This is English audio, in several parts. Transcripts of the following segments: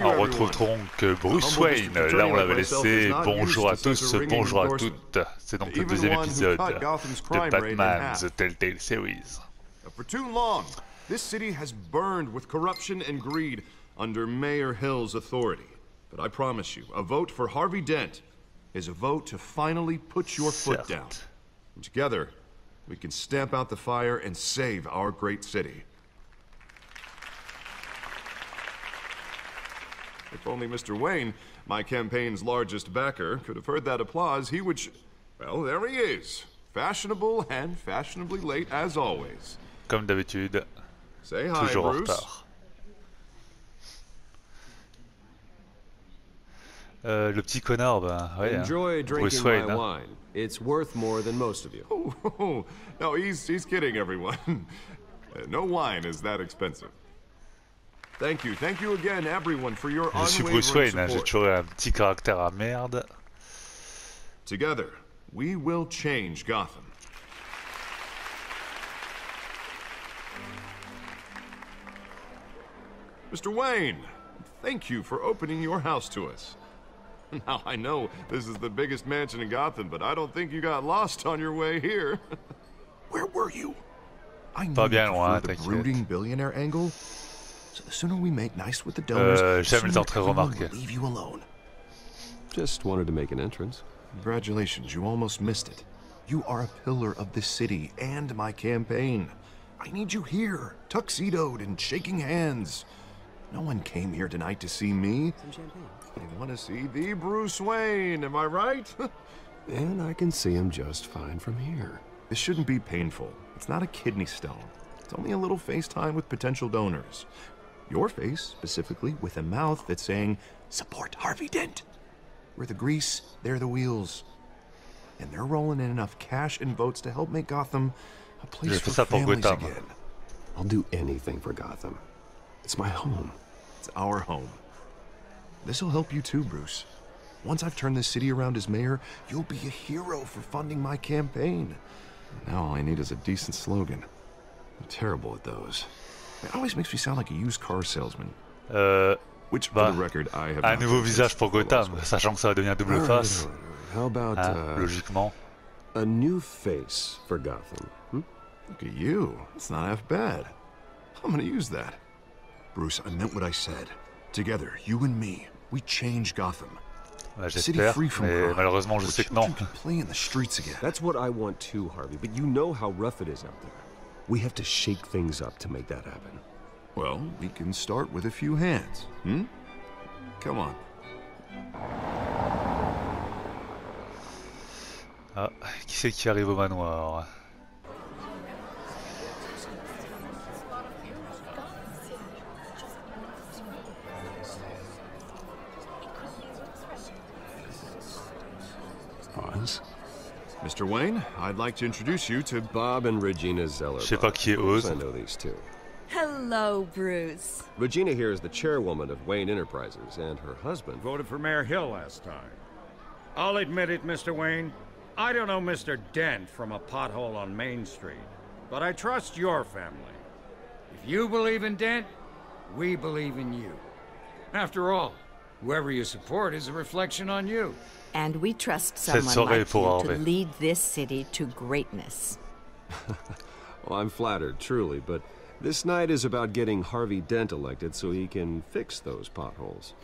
On retrouve donc Bruce Wayne, là on l'avait laissé. Bonjour à tous, bonjour à toutes. C'est donc le deuxième épisode de Batman, The Telltale Series. For too long, this city has burned with corruption and greed under Mayor Hill's authority. But I promise you, a vote for Harvey Dent is a vote to finally put your foot down. And together, we can stamp out the fire and save our great city. If only Mr. Wayne, my campaign's largest backer, could have heard that applause, he would well, there he is. Fashionable and fashionably late as always. Comme d'habitude, Say hi, toujours en Bruce. retard. Le petit connard, ben, ouais, Enjoy Bruce drinking Wayne, my hein. wine. It's worth more than most of you. Oh, no, he's kidding, everyone. No wine is that expensive. Thank you again, everyone, for your Je suis unwavering Bruce Wayne, hein, j'ai support. toujours un petit caractère à merde. Together, we will change Gotham. Mr. Wayne, thank you for opening your house to us. Now, I know this is the biggest mansion in Gotham, but I don't think you got lost on your way here. Where were you? I knew Pas bien you loin, prefer the t'inquiète. brooding billionaire angle. So the sooner we make nice with the donors, the J'aime les sooner entrées everyone remarquées. will leave you alone. Just wanted to make an entrance. Congratulations, you almost missed it. You are a pillar of this city and my campaign. I need you here, tuxedoed and shaking hands. No one came here tonight to see me. Some champagne. They want to see the Bruce Wayne, am I right? And I can see him just fine from here. This shouldn't be painful. It's not a kidney stone. It's only a little FaceTime with potential donors. Your face, specifically, with a mouth that's saying, support Harvey Dent. We're the grease, they're the wheels. And they're rolling in enough cash and votes to help make Gotham a place for ça pour families Gotham. again. I'll do anything for Gotham. It's my home. It's our home. This'll help you too, Bruce. Once I've turned this city around as mayor, you'll be a hero for funding my campaign. Now all I need is a decent slogan. I'm terrible at those. It always makes me sound like a used car salesman. Which, for the record, I have un not nouveau been visage pour successful Gotham, elsewhere. sachant que ça va devenir double All face, right, all right. How about hein, logiquement. a new face for Gotham? Look at you. It's not half bad. I'm gonna use that. Bruce, I meant what I said. Together, you and me, we change Gotham. Ouais, A city j'espère, free from mais crime, malheureusement je where sais que non. children can play in the streets again. That's what I want too, Harvey, but you know how rough it is out there. We have to shake things up to make that happen. Well, we can start with a few hands, hmm? Come on. Ah, qui c'est qui arrive au manoir? Oz? Mr. Wayne, I'd like to introduce you to Bob and Regina Zeller. Je sais pas qui est Oz. I know these two. Hello, Bruce. Regina here is the chairwoman of Wayne Enterprises, and her husband... Voted for Mayor Hill last time. I'll admit it, Mr. Wayne. I don't know Mr. Dent from a pothole on Main Street, but I trust your family. If you believe in Dent, we believe in you. After all, whoever you support is a reflection on you. And we trust Cette someone soirée like pour you to Harvey. lead this city to greatness. Well, I'm flattered, truly, but this night is about getting Harvey Dent elected so he can fix those potholes.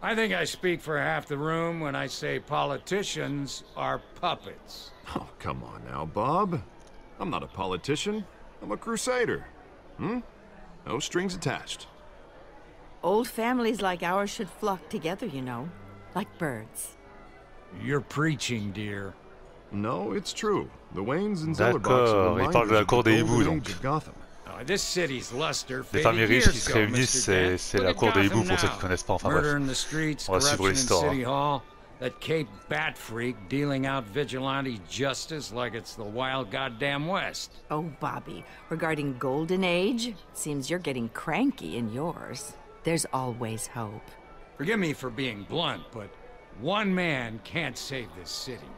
I think I speak for half the room when I say politicians are puppets. Oh, come on now, Bob. I'm not a politician. I'm a crusader. Hmm? No strings attached. Old families like ours should flock together, you know, like birds. You're preaching, dear. No, it's true. The Waynes and Zellerbox are D'accord, il parle de la cour des hiboux, donc. of Gotham. This city's luster Les faded familles riches years qui se ago, réunissent, Mr. Dent. c'est Look la at cour des Gotham hiboux pour ceux qui now. connaissent pas. Enfin Murder bref, in the streets, on va suivre corruption in l'histoire. City Hall, that Cape Bat freak dealing out vigilante justice like it's the wild goddamn West. Oh, Bobby, regarding Golden Age, seems you're getting cranky in yours. There's always hope. Forgive me for being blunt, but one man can't save this city.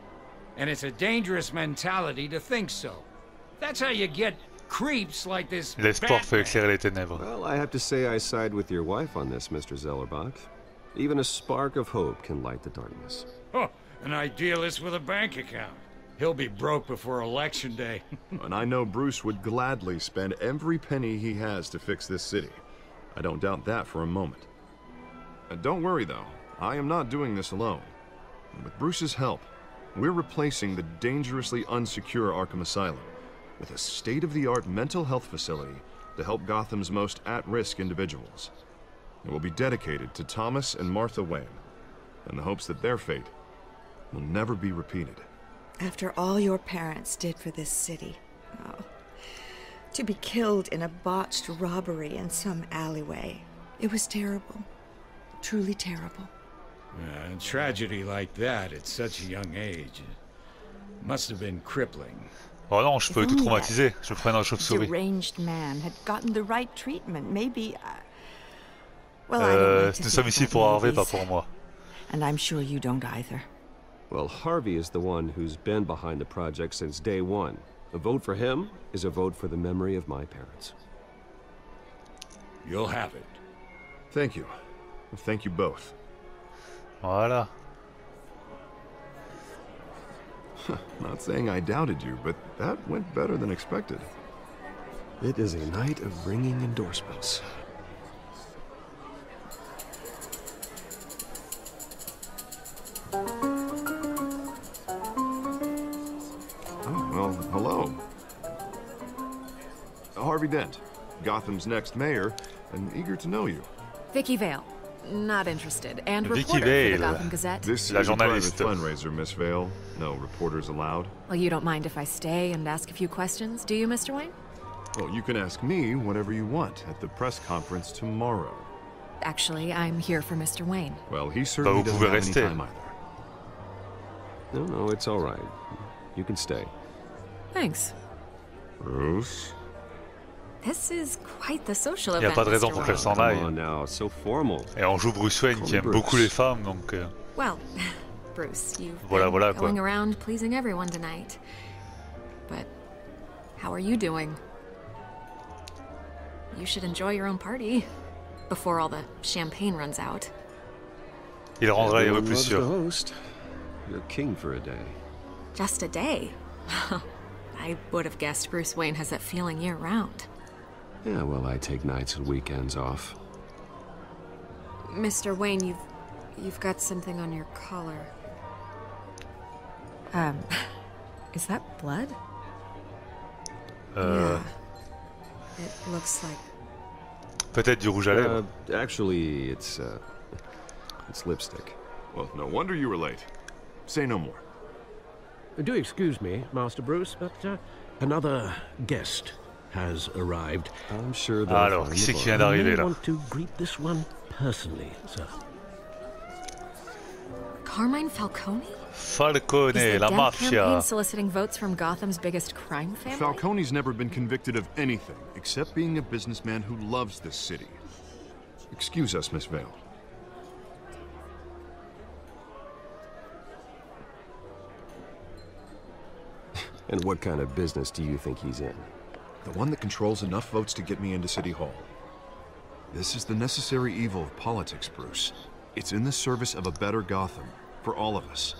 And it's a dangerous mentality to think so. That's how you get creeps like this. L'espoir fait éclairer les ténèbres. Well, I have to say I side with your wife on this, Mr. Zellerbach. Even a spark of hope can light the darkness. Oh, an idealist with a bank account. He'll be broke before Election Day. And I know Bruce would gladly spend every penny he has to fix this city. I don't doubt that for a moment. Don't worry, though. I am not doing this alone. With Bruce's help, we're replacing the dangerously unsecure Arkham Asylum with a state-of-the-art mental health facility to help Gotham's most at-risk individuals. It will be dedicated to Thomas and Martha Wayne, in the hopes that their fate will never be repeated. After all your parents did for this city, oh, to be killed in a botched robbery in some alleyway, it was terrible. Truly terrible. A tragedy like that at such a young age must have been crippling. Oh non, je peux tout traumatiser. Je prends une chauve-souris. Deranged man had gotten the right treatment. Maybe. Well, I don't like to nous sommes ici pour Harvey, pas pour moi. And I'm sure you don't either. Well, Harvey is the one who's been behind the project since day one. A vote for him is a vote for the memory of my parents. You'll have it. Thank you. Thank you both. Voilà. Not saying I doubted you, but that went better than expected. It is a night of ringing endorsements. Oh, well, hello. Harvey Dent, Gotham's next mayor, and eager to know you. Vicky Vale. Not interested. And Vicky reporter for the Vale. Gotham Gazette. This La is a private journaliste. fundraiser, Miss Vale. No reporters allowed. Well, you don't mind if I stay and ask a few questions, do you, Mr. Wayne? Well, you can ask me whatever you want at the press conference tomorrow. Actually, I'm here for Mr. Wayne. Well, he certainly vous doesn't pouvez have any rester. time either. No, it's all right. You can stay. Thanks. Bruce? This is quite the social Il n'y a event, pas de raison Mr. pour Wayne. qu'elle s'en Come aille. on now, so formal. Et on joue Bruce Wayne qui aime beaucoup les femmes, donc... Well, Bruce, you've Voilà, been voilà, quoi. going around pleasing everyone tonight. But how are you doing? You should enjoy your own party before all the champagne runs out. Il rendra les Everyone plus loves the sûrs. host. You're king for a day. Just a day? I would have guessed Bruce Wayne has that feeling year-round. Yeah, well, I take nights and weekends off. Mr. Wayne, you've got something on your collar. Is that blood? Yeah. It looks like... Peut-être du rouge à lèvres. Actually, it's lipstick. Well, no wonder you were late. Say no more. Do excuse me, Master Bruce, but another guest has arrived. I'm sure they'll Alors, find qui the c'est qui vient bar. I d'arriver may là? want to greet this one personally, sir. Carmine Falcone? Falcone, Is the la Dent mafia. campaign soliciting votes from Gotham's biggest crime family? Falcone's never been convicted of anything except being a businessman who loves this city. Excuse us, Miss Vale. And what kind of business do you think he's in? The one that controls enough votes to get me into City Hall. This is the necessary evil of politics, Bruce. It's in the service of a better Gotham, for all of us.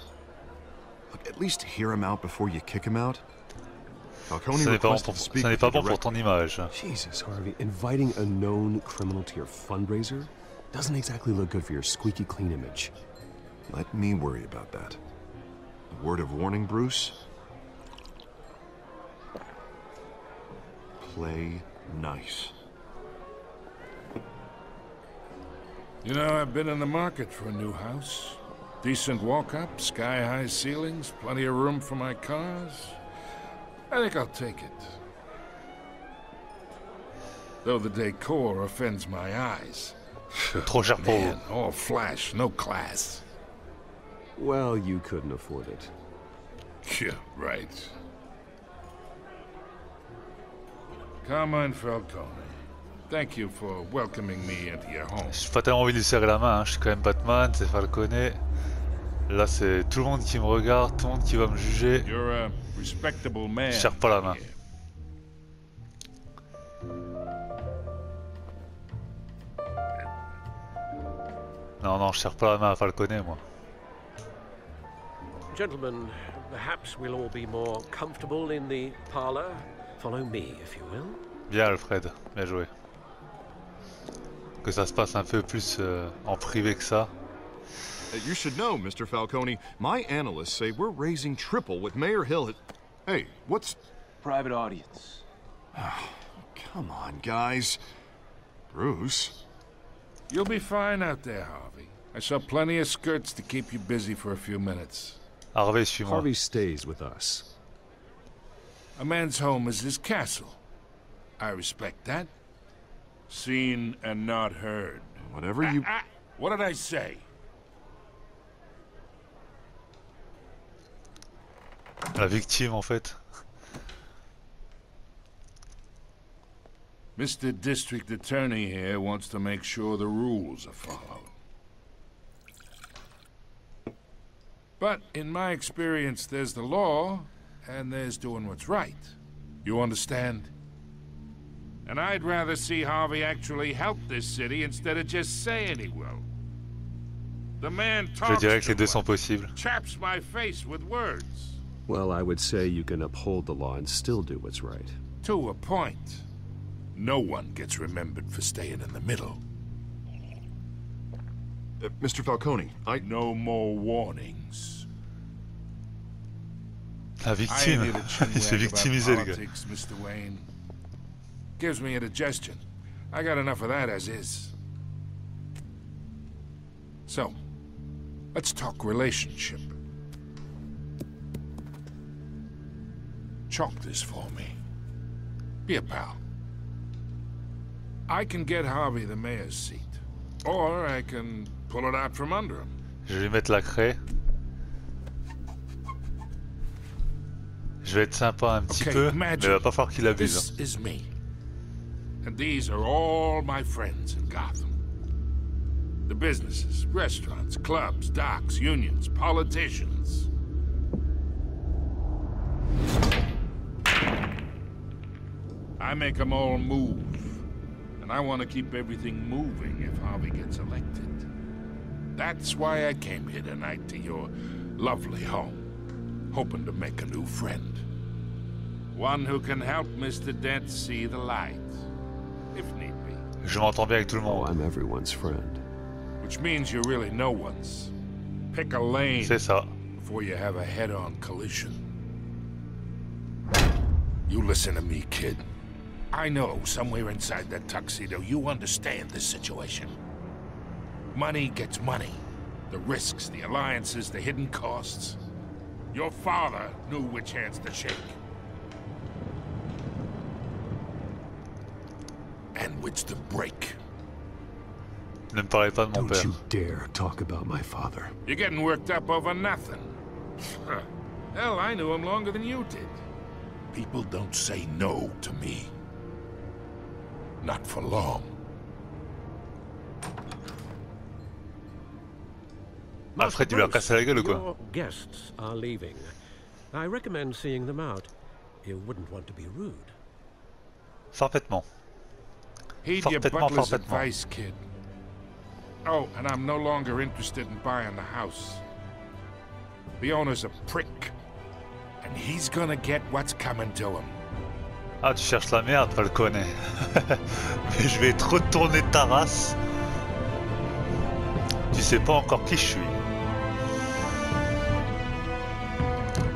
Look, at least hear him out before you kick him out. Falcone Ce n'est pas bon requested pour, to ce speak n'est with pas you bon pour directly. ton image. Jesus, Harvey, inviting a known criminal to your fundraiser doesn't exactly look good for your squeaky clean image. Let me worry about that. A word of warning, Bruce. Play nice. You know, I've been in the market for a new house. Decent walk-up, sky-high ceilings, plenty of room for my cars. I think I'll take it. Though the decor offends my eyes. Trop cher pour vous. Man, all flash, no class. Well, you couldn't afford it. Yeah, right. Carmine Falcone, thank you for welcoming me into your home. J'ai pas tellement envie de lui serrer la main, hein. Je suis quand même Batman, c'est Falcone. Là c'est tout le monde qui me regarde, tout le monde qui va me juger. You're a respectable man. Je serre pas la main. here. Non, non, je serre pas la main à Falconet, moi. Gentlemen, perhaps we'll all be more comfortable in the parlor. Follow me, if you will. Bien, Alfred, bien joué. Que ça se passe un peu plus en privé que ça. You should know, Mr. Falcone. My analysts say we're raising triple with Mayor Hill. Hey, what's... Private audience. Come on, guys. Bruce? You'll be fine out there, Harvey. I saw plenty of skirts to keep you busy for a few minutes. Harvey, suis-moi. Harvey stays with us. A man's home is his castle. I respect that. Seen and not heard. Whatever you... What did I say? La victime, en fait. Mr. District Attorney here wants to make sure the rules are followed. But in my experience, there's the law, and there's doing what's right. You understand? And I'd rather see Harvey actually help this city instead of just saying he will. The man talks Je dirais que les deux sont possibles. chaps my face with words. Well, I would say you can uphold the law and still do what's right. To a point. No one gets remembered for staying in the middle. Mr. Falcone, No more warnings. La victime. Il se fait victimiser, le gars. Politics, Mr. Wayne. Gives me indigestion. I got enough of that as is. So, let's talk relationship. Chalk this for me. Be a pal. I can get Harvey the mayor's seat. Or I can pull it out from under him. Je vais lui mettre la craie. Je vais être sympa un petit peu, mais il va pas falloir qu'il abuse. This is me. And these are all my friends in Gotham. The businesses, restaurants, clubs, docks, unions, politicians. I make them all move. And I want to keep everything moving if Harvey gets elected. That's why I came here tonight to your lovely home, hoping to make a new friend. One who can help Mr. Dent see the light, if need be. Je m'entends bien avec tout le Oh, monde. I'm everyone's friend. Which means you're really no one's. Pick a lane C'est ça. before you have a head-on collision. You listen to me, kid. I know somewhere inside that tuxedo you understand this situation. Money gets money. The risks, the alliances, the hidden costs. Your father knew which hands to shake. And which to break. Ne me parlez pas de mon Don't père. you dare talk about my father. You're getting worked up over nothing. Hell, I knew him longer than you did. People don't say no to me. Not for long. Alfred, il lui a cassé la gueule ou quoi? Your guests are leaving. I recommend seeing them out. You wouldn't want to be rude. Parfaitement. Heed your Parfaitement, butler's parfaitement. advice, kid. Oh, and I'm no longer interested in buying the house. The owner's a prick. And he's gonna get what's coming to him. Ah, tu cherches la merde, Falcone. Mais je vais te retourner ta race. Tu sais pas encore qui je suis.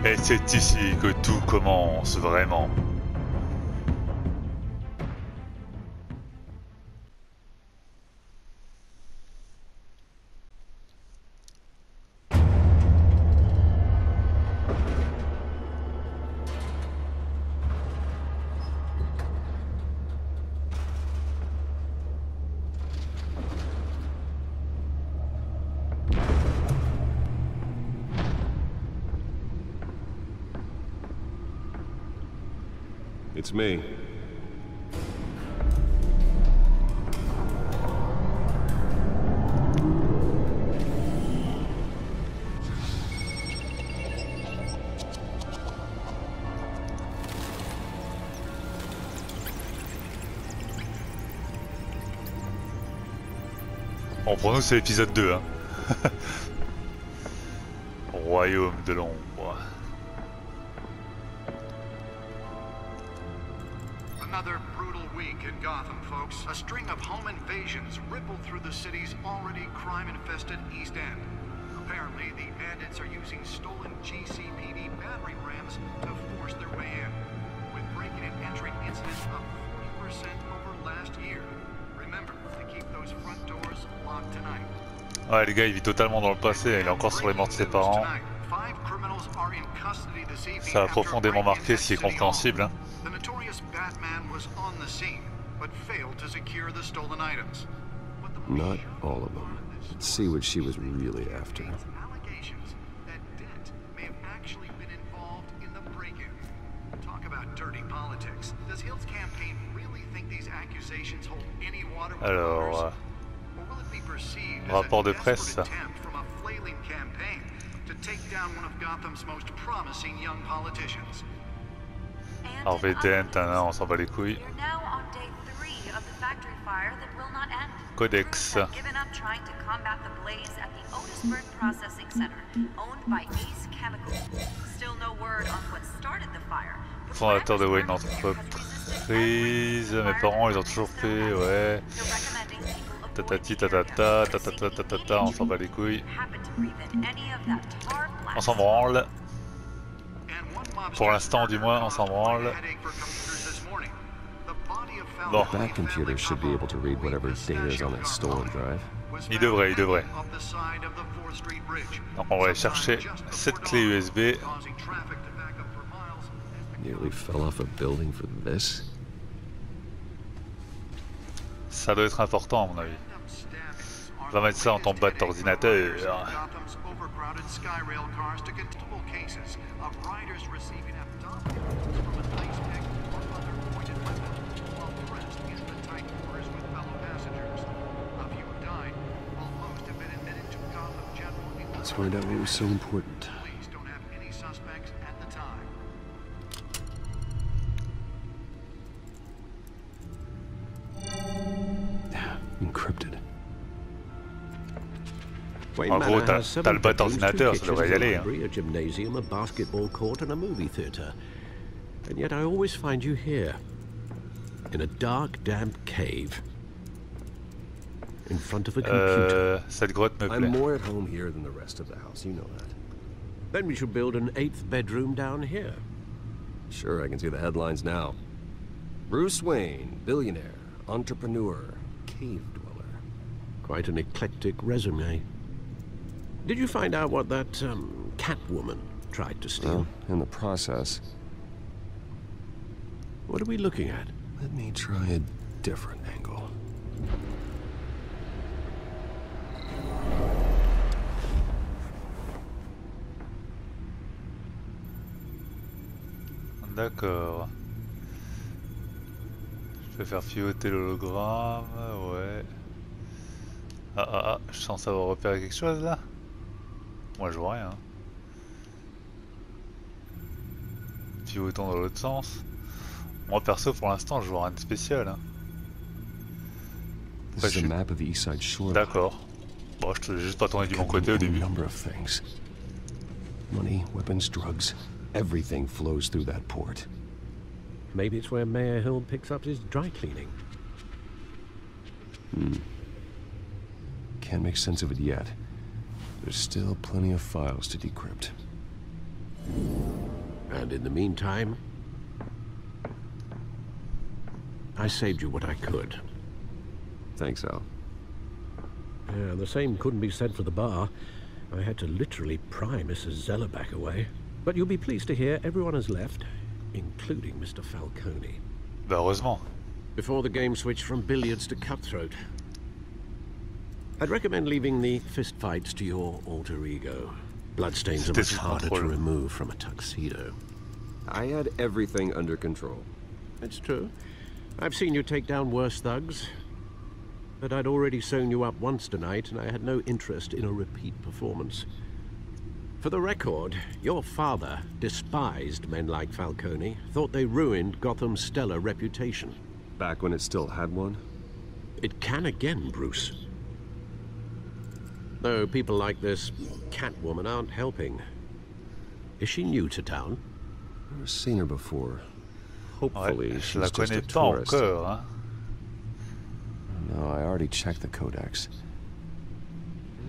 Et c'est ici que tout commence vraiment. It's me. Bon, pour nous c'est l'épisode 2 hein. Royaume de l'ombre. Another brutal week in Gotham, folks. A string of home invasions rippled through the city's already crime-infested East End. Apparently, the bandits are using stolen GCPD battering rams to force their way in, with breaking and entering incidents up 40% over last year. Remember to keep those front doors locked tonight. Ouais, le gars il vit totalement dans le passé, il est encore sur les morts de ses parents. Ça a profondément marqué, ce qui est compréhensible. Hein. Not all of them. Let's see what she was really after. Alors, rapport de presse. Harvey Dent, on s'en bat les couilles. Codex. Fondateur de Wayne Entreprise. Mes parents, ils ont toujours fait, ouais. Tatati tatata, tatata tatata, on s'en bat les couilles. On s'en branle. Pour l'instant, du moins, on s'en branle. Bon. That computer should be able to read whatever data is on that stolen drive. Il devrait. Donc on va aller chercher cette clé USB. Nearly fell off a building for this. Ça doit être important à mon avis. On va mettre ça en ton bas d'ordinateur. Let's find out what was so important. Encrypted. En gros, t'as le bas d'ordinateur, ça devrait y aller. Hein. A gymnasium, a basketball court, and a movie theater. And yet I always find you here, in a dark, damp cave, in front of a computer. Cette grotte me plaît. I'm more at home here than the rest of the house, you know that. Then we should build an 8th bedroom down here. Sure, I can see the headlines now. Bruce Wayne, billionaire, entrepreneur, cave dweller. Quite an eclectic resume. Did you find out what that Catwoman tried to steal? Well, in the process. What are we looking at? Let me try a different angle. D'accord. Je vais faire pivoter l'hologramme, ouais. Je sens avoir repéré quelque chose là. Moi je vois rien. Pivotons dans l'autre sens. Moi perso pour l'instant je vois rien de spécial. Hein. D'accord. Bon, je te laisse juste pas tourner du bon côté au début. Money, weapons, drugs, everything flows through that port. Maybe it's where Mayor Hill picks up his dry cleaning. Can't make sense of it yet. There's still plenty of files to decrypt. And in the meantime, I saved you what I could. Thanks, Al. Yeah, the same couldn't be said for the bar. I had to literally pry Mrs. Zellerback away. But you'll be pleased to hear everyone has left, including Mr. Falcone. Bah heureusement. Before the game switched from billiards to cutthroat. I'd recommend leaving the fistfights to your alter ego. Bloodstains are much harder to remove from a tuxedo. I had everything under control. It's true. I've seen you take down worse thugs. But I'd already sewn you up once tonight, and I had no interest in a repeat performance. For the record, your father despised men like Falcone, thought they ruined Gotham's stellar reputation. Back when it still had one? It can again, Bruce. Though people like this Catwoman aren't helping. Is she new to town? I've never seen her before. Hopefully, ouais, she's just a tourist. Encore, hein. No, I already checked the codex.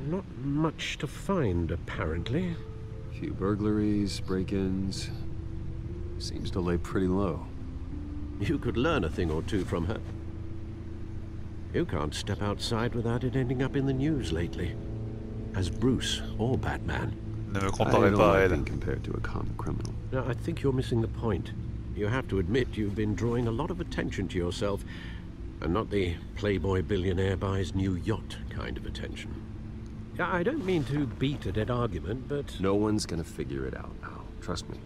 Not much to find, apparently. Few burglaries, break-ins. Seems to lay pretty low. You could learn a thing or two from her. You can't step outside without it ending up in the news lately. As Bruce or Batman. Ne me comparez pas à elle. Compared to a common criminal. No, I think you're missing the point. You have to admit you've been drawing a lot of attention to yourself, and not the playboy billionaire buys new yacht kind of attention. I don't mean to beat a dead argument, but... No one's gonna figure it out now. Trust me.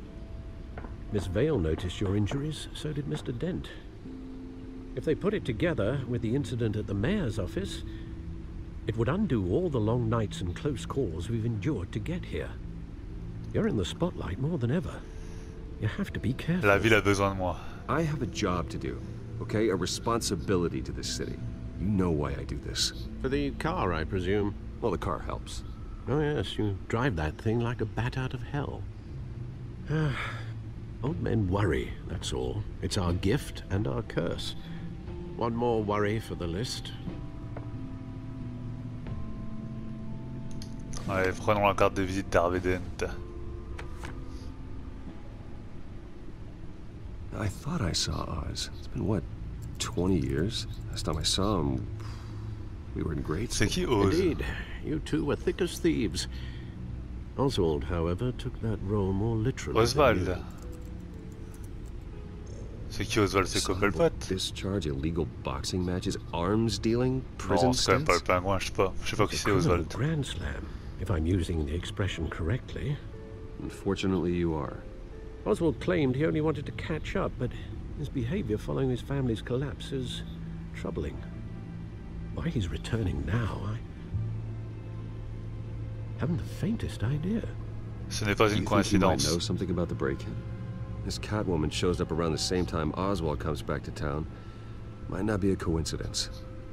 Miss Vale noticed your injuries, so did Mr. Dent. If they put it together with the incident at the mayor's office, it would undo all the long nights and close calls we've endured to get here. You're in the spotlight more than ever. You have to be careful. La ville a besoin de moi. I have a job to do, okay? A responsibility to this city. You know why I do this. For the car, I presume. Well, the car helps. Oh yes, you drive that thing like a bat out of hell. Old men worry, that's all. It's our gift and our curse. One more worry for the list. Ouais, prenons la carte de visite d'Harvey Dent. I thought I saw Oz. It's been, what, 20 years? Last time I saw him, we were in grade school. C'est qui Oz? Indeed, you two were thick as thieves. Oswald, however, took that role more literally. Oswald. C'est qui Oswald? C'est Coppelpot? Discharge, illegal boxing matches, arms dealing, prison Non, c'est quand même pas le stints. pingouin, je sais pas qui c'est Oswald. Grand Slam, if I'm using the expression correctly. Unfortunately, you are. Oswald claimed he only wanted to catch up, but his behavior following his family's collapse is troubling. Why he's returning now, I haven't the faintest idea. Ce n'est pas une You think he might coïncidence. know something about the break-in? This Catwoman shows up around the same time Oswald comes back to town. Might not be a coincidence.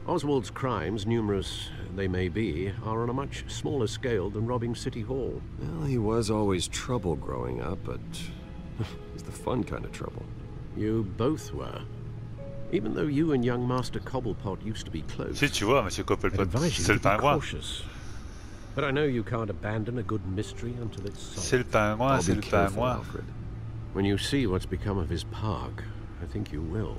Oswald's crimes, numerous they may be, are on a much smaller scale than robbing City Hall. Well, he was always trouble growing up, but it's the fun kind of trouble. You both were. Even though you and young Master Cobblepot used to be close. Si tu vois, Monsieur I'd Coppelpot, advise you c'est to le be pingouin. cautious. But I know you can't abandon a good mystery until it's C'est le solved. pingouin, I'll c'est be le careful, pingouin. Alfred. When you see what's become of his park, I think you will.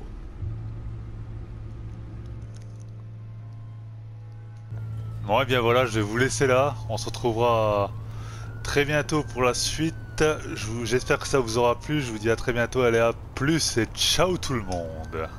Bon, et bien voilà, je vais vous laisser là. On se retrouvera très bientôt pour la suite. J'espère que ça vous aura plu. Je vous dis à très bientôt. Allez, à plus et ciao tout le monde.